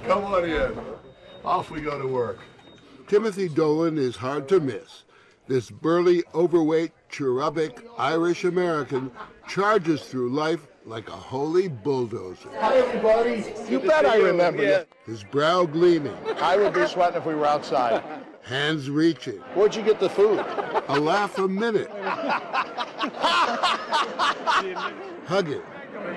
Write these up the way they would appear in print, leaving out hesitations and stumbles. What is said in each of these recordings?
Come on in. Off we go to work. Timothy Dolan is hard to miss. This burly, overweight, cherubic Irish-American charges through life like a holy bulldozer. Hi, everybody. You bet I remember you. His brow gleaming, I would be sweating if we were outside. hands reaching, Where'd you get the food? a laugh a minute. Hugging,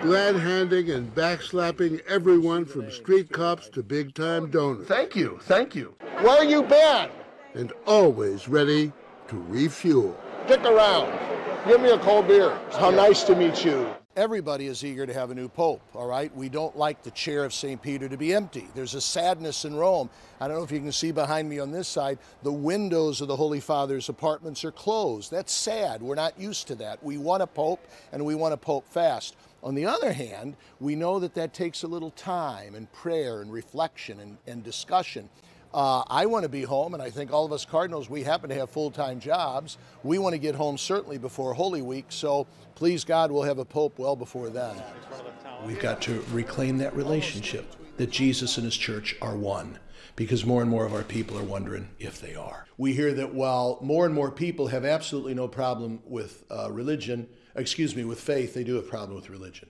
glad-handing and backslapping everyone from street cops to big-time donors. Thank you. Thank you. Where you been? And always ready to refuel. Stick around. Give me a cold beer. How nice to meet you. Everybody is eager to have a new pope, all right? We don't like the chair of St. Peter to be empty. There's a sadness in Rome. I don't know if you can see behind me on this side, the windows of the Holy Father's apartments are closed. That's sad. We're not used to that. We want a pope, and we want a pope fast. On the other hand, we know that that takes a little time and prayer and reflection and discussion. I want to be home, and I think all of us cardinals, we happen to have full-time jobs. We want to get home certainly before Holy Week, so please God, we'll have a pope well before then. We've got to reclaim that relationship, that Jesus and his church are one, because more and more of our people are wondering if they are. We hear that while more and more people have absolutely no problem with with faith, they do have a problem with religion.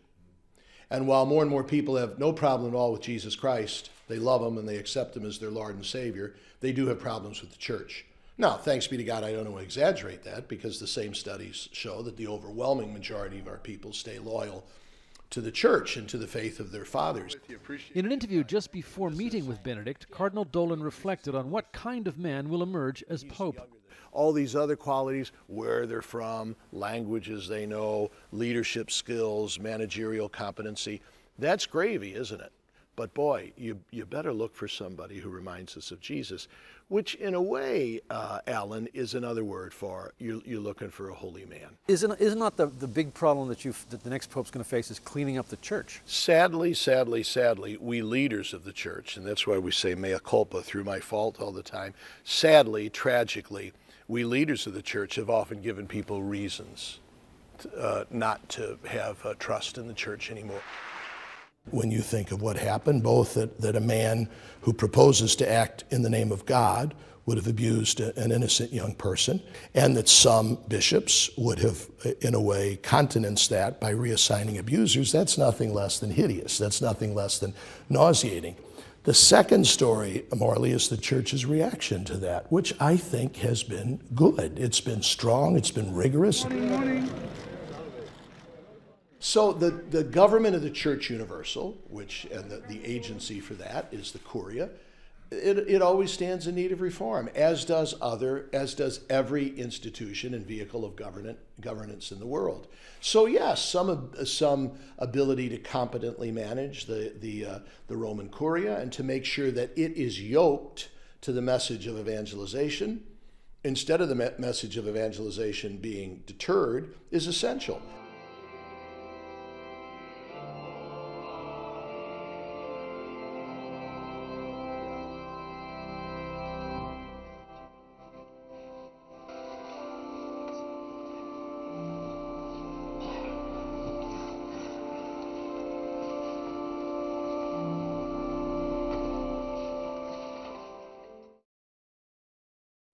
And while more and more people have no problem at all with Jesus Christ, they love him and they accept him as their Lord and Savior, they do have problems with the church. Now, thanks be to God, I don't want to exaggerate that, because the same studies show that the overwhelming majority of our people stay loyal to the church and to the faith of their fathers. In an interview just before meeting with Benedict, Cardinal Dolan reflected on what kind of man will emerge as Pope. All these other qualities, where they're from, languages they know, leadership skills, managerial competency, that's gravy, isn't it? But boy, you better look for somebody who reminds us of Jesus, which in a way, Alan, is another word for you're looking for a holy man. Isn't not the big problem that the next pope's going to face is cleaning up the church? Sadly, we leaders of the church, and that's why we say mea culpa, through my fault all the time. Sadly, tragically, we leaders of the church have often given people reasons not to have trust in the church anymore. When you think of what happened, both that a man who proposes to act in the name of God would have abused an innocent young person, and that some bishops would have, in a way, countenanced that by reassigning abusers, that's nothing less than hideous. That's nothing less than nauseating. The second story, Morley, is the church's reaction to that, which I think has been good. It's been strong, it's been rigorous. Good morning. So the government of the Church Universal, and the agency for that is the Curia, it always stands in need of reform, as does every institution and vehicle of governance in the world. So yes, some ability to competently manage the Roman Curia and to make sure that it is yoked to the message of evangelization, instead of the message of evangelization being deterred, is essential.